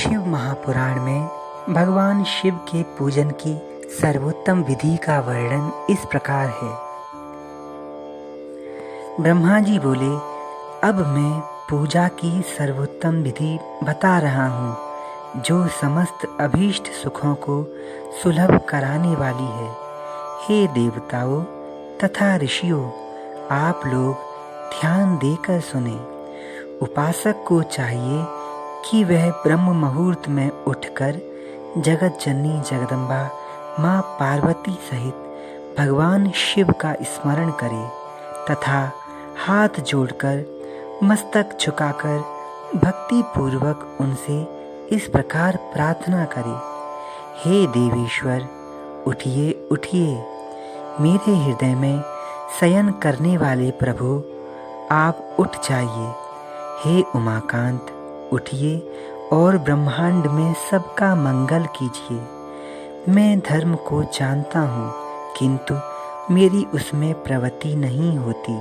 शिव महापुराण में भगवान शिव के पूजन की सर्वोत्तम विधि का वर्णन इस प्रकार है। ब्रह्मा जी बोले, अब मैं पूजा की सर्वोत्तम विधि बता रहा हूँ जो समस्त अभीष्ट सुखों को सुलभ कराने वाली है। हे देवताओं तथा ऋषियों, आप लोग ध्यान देकर सुने। उपासक को चाहिए कि वह ब्रह्म मुहूर्त में उठकर जगत जननी जगदम्बा माँ पार्वती सहित भगवान शिव का स्मरण करे तथा हाथ जोड़कर मस्तक झुकाकर भक्ति पूर्वक उनसे इस प्रकार प्रार्थना करे। हे देवेश्वर, उठिए उठिए, मेरे हृदय में शयन करने वाले प्रभु, आप उठ जाइए। हे उमाकांत, उठिए और ब्रह्मांड में सबका मंगल कीजिए। मैं धर्म को जानता हूँ, किंतु मेरी उसमें प्रवृत्ति नहीं होती।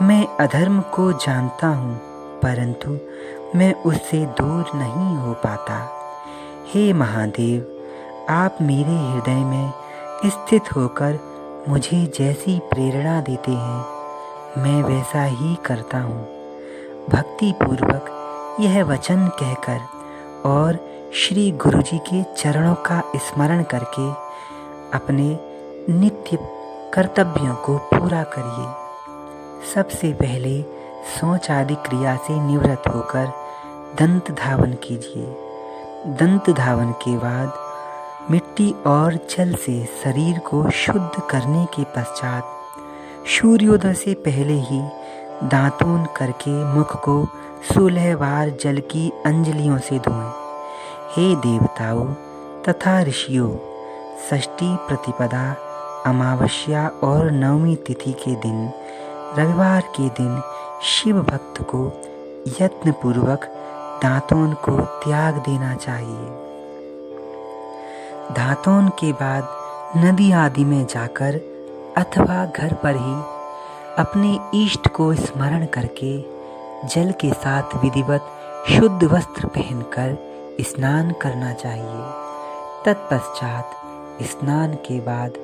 मैं अधर्म को जानता हूँ, परंतु मैं उससे दूर नहीं हो पाता। हे महादेव, आप मेरे हृदय में स्थित होकर मुझे जैसी प्रेरणा देते हैं, मैं वैसा ही करता हूँ। भक्ति पूर्वक यह वचन कहकर और श्री गुरु जी के चरणों का स्मरण करके अपने नित्य कर्तव्यों को पूरा करिए। सबसे पहले शौच आदि क्रिया से निवृत्त होकर दंत धावन कीजिए। दंत धावन के बाद मिट्टी और जल से शरीर को शुद्ध करने के पश्चात सूर्योदय से पहले ही दांतून करके मुख को 16 बार जल की अंजलियों से धोएं। हे देवताओं तथा ऋषियों, षष्ठी प्रतिपदा, अमावस्या और नवमी तिथि के दिन, रविवार के दिन शिव भक्त को यत्नपूर्वक दांतों को त्याग देना चाहिए। दांतों के बाद नदी आदि में जाकर अथवा घर पर ही अपने इष्ट को स्मरण करके जल के साथ विधिवत शुद्ध वस्त्र पहनकर स्नान करना चाहिए। तत्पश्चात स्नान के बाद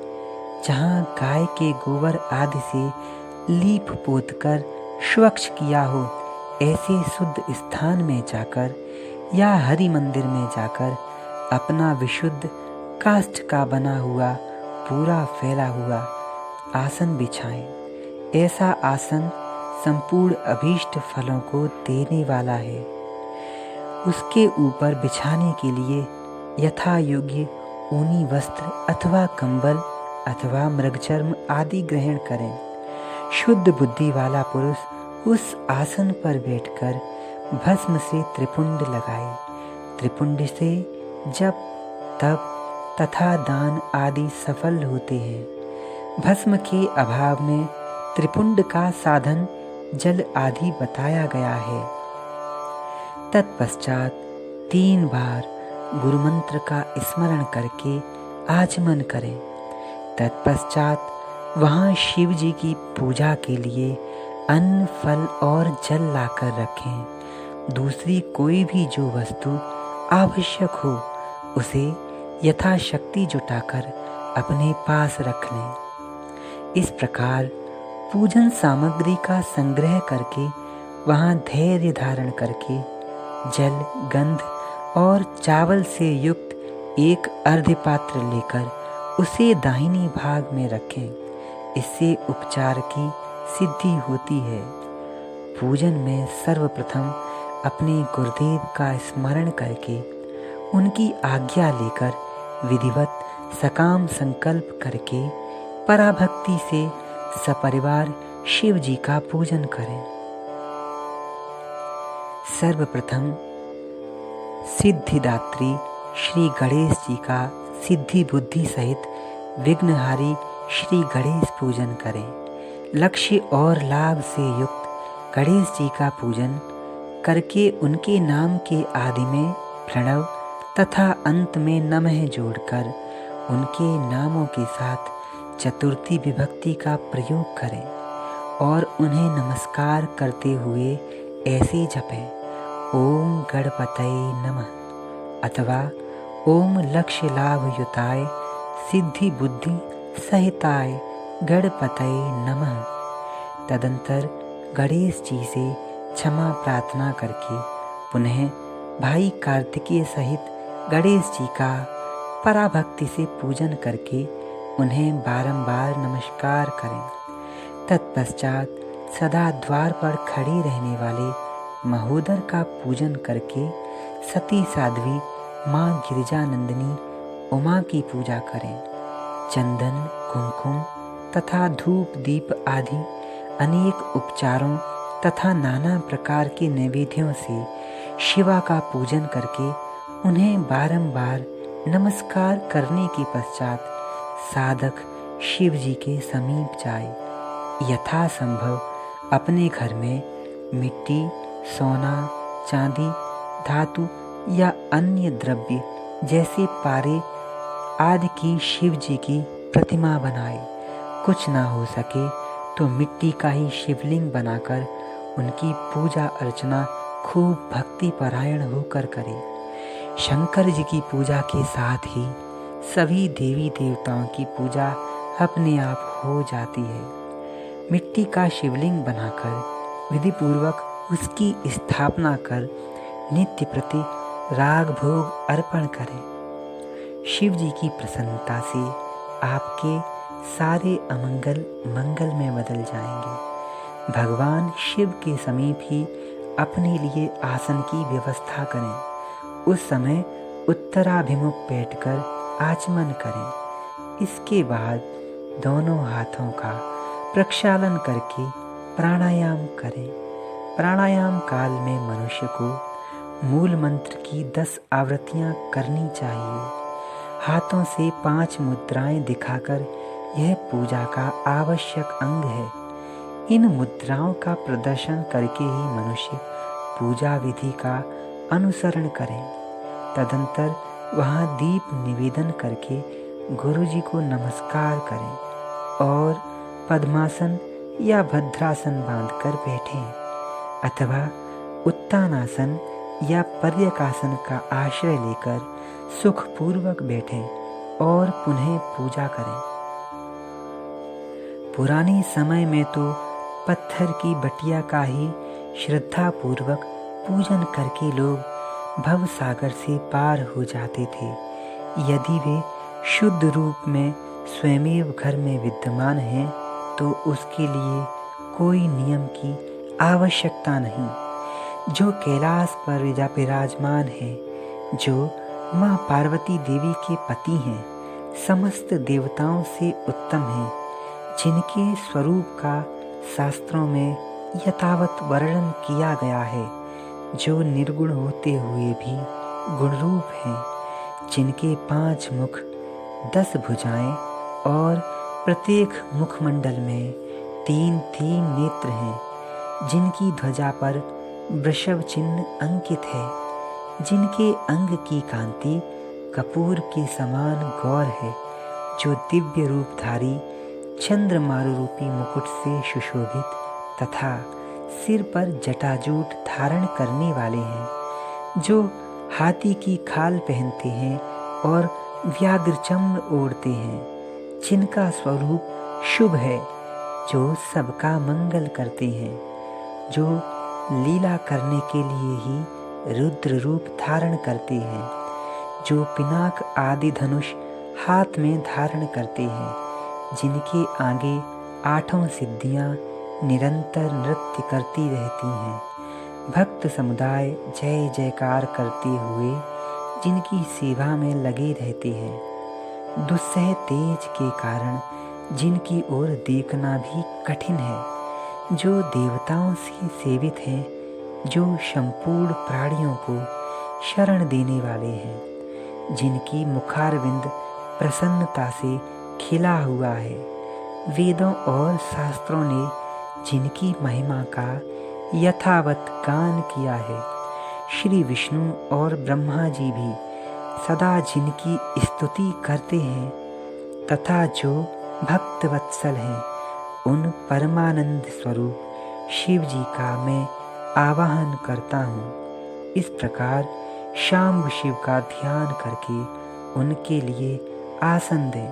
जहाँ गाय के गोबर आदि से लीप पोतकर स्वच्छ किया हो, ऐसे शुद्ध स्थान में जाकर या हरि मंदिर में जाकर अपना विशुद्ध काष्ठ का बना हुआ पूरा फैला हुआ आसन बिछाएं। ऐसा आसन संपूर्ण अभीष्ट फलों को देने वाला है। उसके ऊपर बिछाने के लिए यथा योग्य ऊनी वस्त्र अथवा कंबल अथवा मृगचर्म आदि ग्रहण करें। शुद्ध बुद्धि वाला पुरुष उस आसन पर बैठकर भस्म से त्रिपुंड लगाए। त्रिपुंड से जप, तप तथा दान आदि सफल होते हैं। भस्म के अभाव में त्रिपुंड का साधन जल आदि बताया गया है। तत्पश्चात 3 बार गुरु मंत्र का स्मरण करके आचमन करें। तत्पश्चात वहाँ शिव जी की पूजा के लिए अन्न, फल और जल लाकर रखें। दूसरी कोई भी जो वस्तु आवश्यक हो उसे यथाशक्ति जुटाकर अपने पास रख लें। इस प्रकार पूजन सामग्री का संग्रह करके वहाँ धैर्य धारण करके जल, गंध और चावल से युक्त एक अर्ध पात्र लेकर उसे दाहिनी भाग में रखें। इससे उपचार की सिद्धि होती है। पूजन में सर्वप्रथम अपने गुरुदेव का स्मरण करके उनकी आज्ञा लेकर विधिवत सकाम संकल्प करके पराभक्ति से सपरिवार शिव जी का पूजन करें। सर्वप्रथम सिद्धिदात्री श्री गणेश जी का सिद्धि बुद्धि सहित विघ्नहारी श्री गणेश पूजन करें। लक्ष्य और लाभ से युक्त गणेश जी का पूजन करके उनके नाम के आदि में प्रणव तथा अंत में नमः जोड़कर उनके नामों के साथ चतुर्थी विभक्ति का प्रयोग करें और उन्हें नमस्कार करते हुए ऐसे जपें, ओम गणपतये नमः। अथवा ओम लक्ष्य लाभ युताय सिद्धि बुद्धि सहिताय गणपतये नमः। तदंतर गणेश जी से क्षमा प्रार्थना करके पुनः भाई कार्तिकेय सहित गणेश जी का पराभक्ति से पूजन करके उन्हें बारंबार नमस्कार करें। तत्पश्चात सदा द्वार पर खड़ी रहने वाले महोदर का पूजन करके सती साध्वी माँ गिरिजानंदिनी उमा की पूजा करें। चंदन कुमकुम तथा धूप दीप आदि अनेक उपचारों तथा नाना प्रकार के नैवेद्यों से शिवा का पूजन करके उन्हें बारंबार नमस्कार करने के पश्चात साधक शिव जी के समीप जाए। यथासंभव अपने घर में मिट्टी, सोना, चांदी, धातु या अन्य द्रव्य जैसे पारे आदि की शिव जी की प्रतिमा बनाए। कुछ ना हो सके तो मिट्टी का ही शिवलिंग बनाकर उनकी पूजा अर्चना खूब भक्ति परायण होकर करे। शंकर जी की पूजा के साथ ही सभी देवी देवताओं की पूजा अपने आप हो जाती है। मिट्टी का शिवलिंग बनाकर विधिपूर्वक उसकी स्थापना कर नित्य प्रति राग भोग अर्पण करें। शिव जी की प्रसन्नता से आपके सारे अमंगल मंगल में बदल जाएंगे। भगवान शिव के समीप ही अपने लिए आसन की व्यवस्था करें। उस समय उत्तराभिमुख बैठकर आचमन करें। इसके बाद दोनों हाथों का प्रक्षालन करके प्राणायाम करें। प्राणायाम काल में मनुष्य को मूल मंत्र की 10 आवृत्तियां करनी चाहिए। हाथों से 5 मुद्राएं दिखाकर यह पूजा का आवश्यक अंग है। इन मुद्राओं का प्रदर्शन करके ही मनुष्य पूजा विधि का अनुसरण करें। तदंतर वहाँ दीप निवेदन करके गुरु जी को नमस्कार करें और पद्मासन या भद्रासन बांधकर बैठें अथवा उत्तानासन या पर्यकासन का आश्रय लेकर सुखपूर्वक बैठें और पुनः पूजा करें। पुराने समय में तो पत्थर की बटिया का ही श्रद्धापूर्वक पूजन करके लोग भव सागर से पार हो जाते थे। यदि वे शुद्ध रूप में स्वयमेव घर में विद्यमान हैं तो उसके लिए कोई नियम की आवश्यकता नहीं। जो कैलाश पर विराजमान है, जो माँ पार्वती देवी के पति हैं, समस्त देवताओं से उत्तम हैं, जिनके स्वरूप का शास्त्रों में यथावत वर्णन किया गया है, जो निर्गुण होते हुए भी गुणरूप हैं, जिनके 5 मुख 10 भुजाएं और प्रत्येक मुखमंडल में 3-3 नेत्र हैं, जिनकी ध्वजा पर वृषभ चिन्ह अंकित है, जिनके अंग की कांति कपूर के समान गौर है, जो दिव्य रूपधारी चंद्रमारु रूपी मुकुट से सुशोभित तथा सिर पर जटाजूट धारण करने वाले हैं, जो हाथी की खाल पहनते हैं और व्याघ्रचर्म ओढ़ते हैं, जिनका स्वरूप शुभ है, जो सबका मंगल करते हैं, जो लीला करने के लिए ही रुद्र रूप धारण करते हैं, जो पिनाक आदि धनुष हाथ में धारण करते हैं, जिनके आगे 8 सिद्धियां निरंतर नृत्य करती रहती हैं, भक्त समुदाय जय जयकार करते हुए जिनकी सेवा में लगे रहते हैं, दुस्सह तेज के कारण जिनकी ओर देखना भी कठिन है, जो देवताओं से सेवित हैं, जो संपूर्ण प्राणियों को शरण देने वाले हैं, जिनकी मुखारविंद प्रसन्नता से खिला हुआ है, वेदों और शास्त्रों ने जिनकी महिमा का यथावत गान किया है, श्री विष्णु और ब्रह्मा जी भी सदा जिनकी स्तुति करते हैं, तथा जो भक्त वत्सल हैं, उन परमानंद स्वरूप शिव जी का मैं आवाहन करता हूँ। इस प्रकार शाम्ब शिव का ध्यान करके उनके लिए आसन दें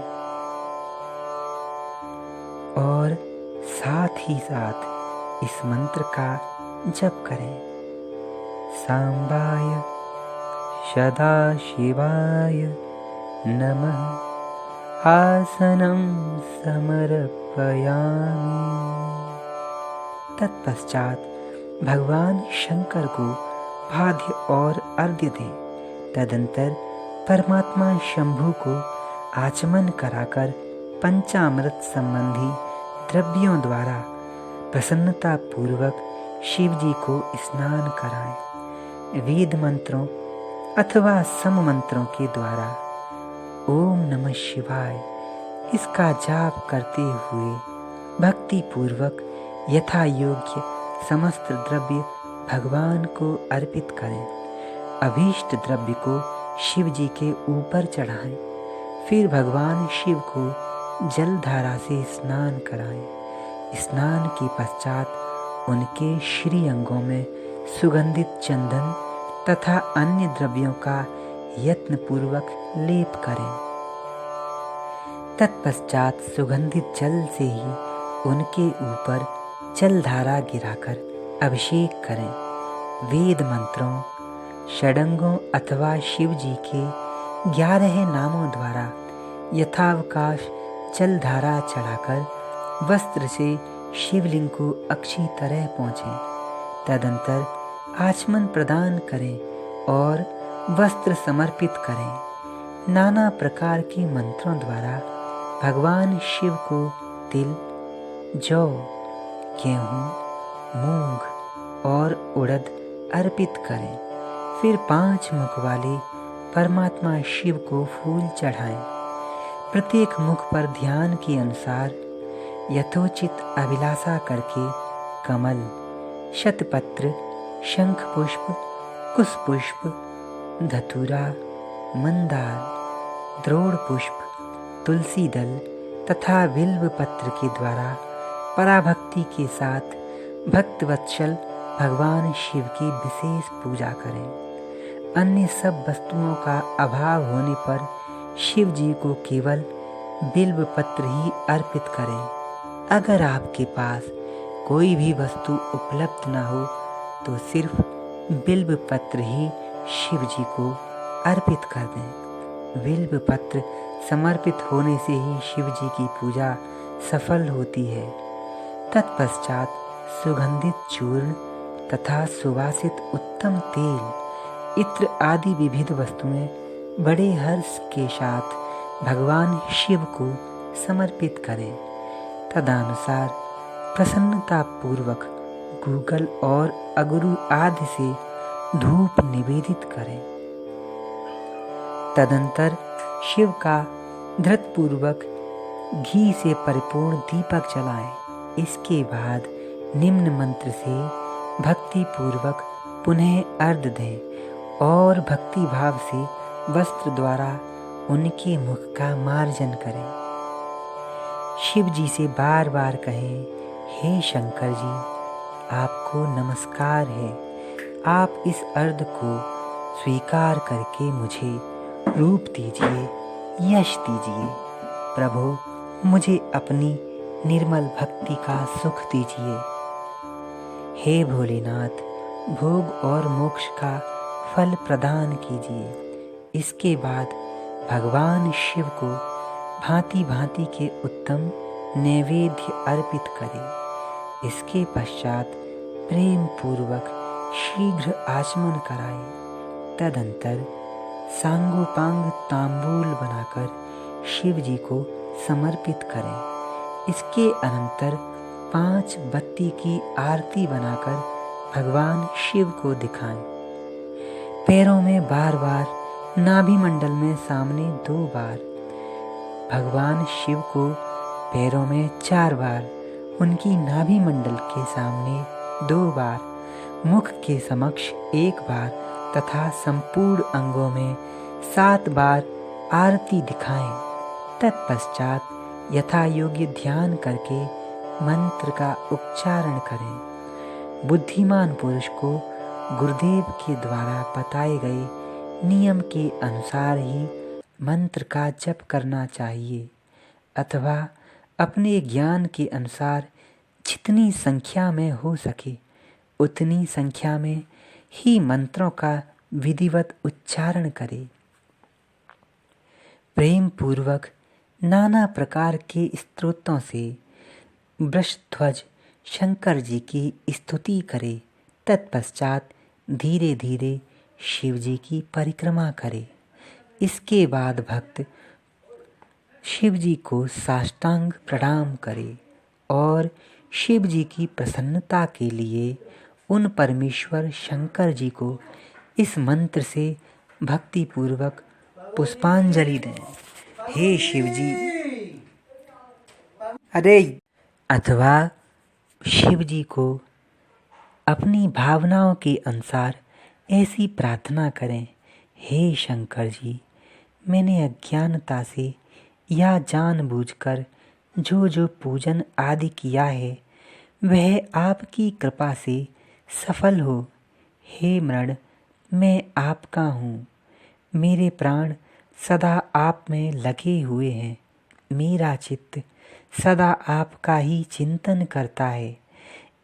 और साथ ही साथ इस मंत्र का जप करें। सांबाय सदाशिवाय नमः आसनं समर्पयामि। तत्पश्चात भगवान शंकर को पाद्य और अर्घ्य दें। तदंतर परमात्मा शंभु को आचमन कराकर पंचामृत संबंधी द्रव्यों द्वारा प्रसन्नता पूर्वक शिव जी को स्नान कराएं। वेद मंत्रों अथवा सम मंत्रों के द्वारा ओम नमः शिवाय इसका जाप करते हुए भक्ति पूर्वक यथा योग्य समस्त द्रव्य भगवान को अर्पित करें। अभीष्ट द्रव्य को शिव जी के ऊपर चढ़ाएं। फिर भगवान शिव को जलधारा से स्नान कराएं। स्नान के पश्चात उनके श्री अंगों में सुगंधित चंदन तथा अन्य द्रव्यों का यत्न पूर्वक लेप करें। तत्पश्चात सुगंधित जल से ही उनके ऊपर जलधारा गिराकर अभिषेक करें। वेद मंत्रों षडंगों अथवा शिव जी के 11 नामों द्वारा यथावकाश जलधारा चढ़ाकर वस्त्र से शिवलिंग को अच्छी तरह पोंछें। तदंतर आचमन प्रदान करें और वस्त्र समर्पित करें। नाना प्रकार के मंत्रों द्वारा भगवान शिव को तिल, जौ, गेहूँ, मूंग और उड़द अर्पित करें। फिर 5 मुख वाले परमात्मा शिव को फूल चढ़ाएं। प्रत्येक मुख पर ध्यान के अनुसार यथोचित अभिलाषा करके कमल, शतपत्र, शंख पुष्प, कुश पुष्प, धतूरा, मंदार, द्रोण पुष्प, तुलसी दल तथा बिल्व पत्र के द्वारा पराभक्ति के साथ भक्तवत्सल भगवान शिव की विशेष पूजा करें। अन्य सब वस्तुओं का अभाव होने पर शिव जी को केवल बिल्व पत्र ही अर्पित करें। अगर आपके पास कोई भी वस्तु उपलब्ध न हो तो सिर्फ बिल्व पत्र ही शिव जी को अर्पित कर दें। बिल्व पत्र समर्पित होने से ही शिव जी की पूजा सफल होती है। तत्पश्चात सुगंधित चूर्ण तथा सुवासित उत्तम तेल, इत्र आदि विविध वस्तुएं बड़े हर्ष के साथ भगवान शिव को समर्पित करें। तदनुसार प्रसन्नता पूर्वक गूगल और अगरू आदि से धूप निवेदित करें। तदंतर शिव का धृतपूर्वक घी से परिपूर्ण दीपक जलाएं। इसके बाद निम्न मंत्र से भक्ति पूर्वक पुनः अर्घ्य दें और भक्ति भाव से वस्त्र द्वारा उनके मुख का मार्जन करें। शिव जी से बार बार कहें, हे शंकर जी, आपको नमस्कार है। आप इस अर्घ्य को स्वीकार करके मुझे रूप दीजिए, यश दीजिए। प्रभु, मुझे अपनी निर्मल भक्ति का सुख दीजिए। हे भोलेनाथ, भोग और मोक्ष का फल प्रदान कीजिए। इसके बाद भगवान शिव को भांति भांति के उत्तम नैवेद्य अर्पित करें। इसके पश्चात प्रेम पूर्वक शीघ्र आचमन कराएं। तदंतर सांगोपांग तांबूल बनाकर शिव जी को समर्पित करें। इसके अनंतर 5 बत्ती की आरती बनाकर भगवान शिव को दिखाएं। पैरों में बार बार, नाभि मंडल में सामने 2 बार, भगवान शिव को पैरों में 4 बार, उनकी नाभि मंडल के सामने 2 बार, मुख के समक्ष 1 बार तथा संपूर्ण अंगों में 7 बार आरती दिखाएं। तत्पश्चात यथा योग्य ध्यान करके मंत्र का उच्चारण करें। बुद्धिमान पुरुष को गुरुदेव के द्वारा बताए गए नियम के अनुसार ही मंत्र का जप करना चाहिए, अथवा अपने ज्ञान के अनुसार जितनी संख्या में हो सके उतनी संख्या में ही मंत्रों का विधिवत उच्चारण करे। प्रेम पूर्वक नाना प्रकार के स्तोत्रों से वृषध्वज शंकर जी की स्तुति करे। तत्पश्चात धीरे धीरे शिव जी की परिक्रमा करे। इसके बाद भक्त शिव जी को साष्टांग प्रणाम करे और शिव जी की प्रसन्नता के लिए उन परमेश्वर शंकर जी को इस मंत्र से भक्ति पूर्वक पुष्पांजलि दें। हे शिव जी, अथवा शिव जी को अपनी भावनाओं के अनुसार ऐसी प्रार्थना करें। हे शंकर जी, मैंने अज्ञानता से या जानबूझकर जो जो पूजन आदि किया है वह आपकी कृपा से सफल हो। हे मृण, मैं आपका हूँ। मेरे प्राण सदा आप में लगे हुए हैं। मेरा चित्त सदा आपका ही चिंतन करता है।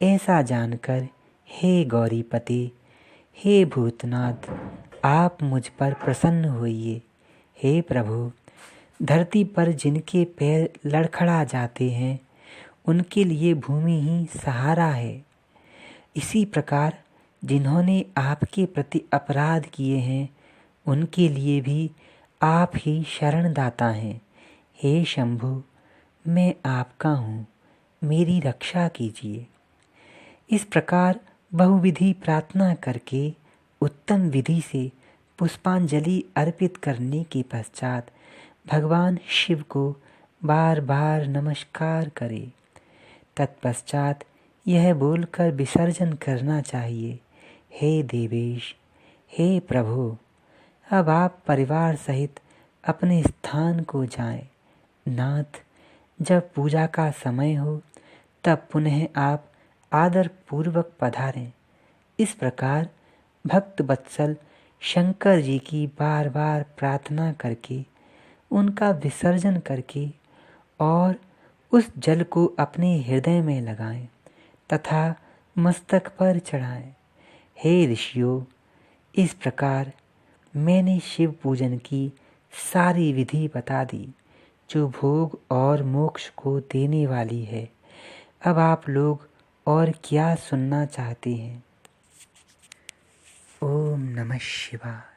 ऐसा जानकर हे गौरीपते, हे भूतनाथ, आप मुझ पर प्रसन्न होइए। हे प्रभु, धरती पर जिनके पैर लड़खड़ा जाते हैं उनके लिए भूमि ही सहारा है। इसी प्रकार जिन्होंने आपके प्रति अपराध किए हैं उनके लिए भी आप ही शरणदाता हैं। हे शंभु, मैं आपका हूँ, मेरी रक्षा कीजिए। इस प्रकार बहुविधि प्रार्थना करके उत्तम विधि से पुष्पांजलि अर्पित करने के पश्चात भगवान शिव को बार बार नमस्कार करें। तत्पश्चात यह बोलकर विसर्जन करना चाहिए, हे देवेश, हे प्रभु, अब आप परिवार सहित अपने स्थान को जाएं। नाथ, जब पूजा का समय हो तब पुनः आप आदर पूर्वक पधारें। इस प्रकार भक्त वत्सल शंकर जी की बार बार प्रार्थना करके उनका विसर्जन करके और उस जल को अपने हृदय में लगाएं तथा मस्तक पर चढ़ाएं। हे ऋषियों, इस प्रकार मैंने शिव पूजन की सारी विधि बता दी जो भोग और मोक्ष को देने वाली है। अब आप लोग और क्या सुनना चाहते हैं? ओम नमः शिवाय।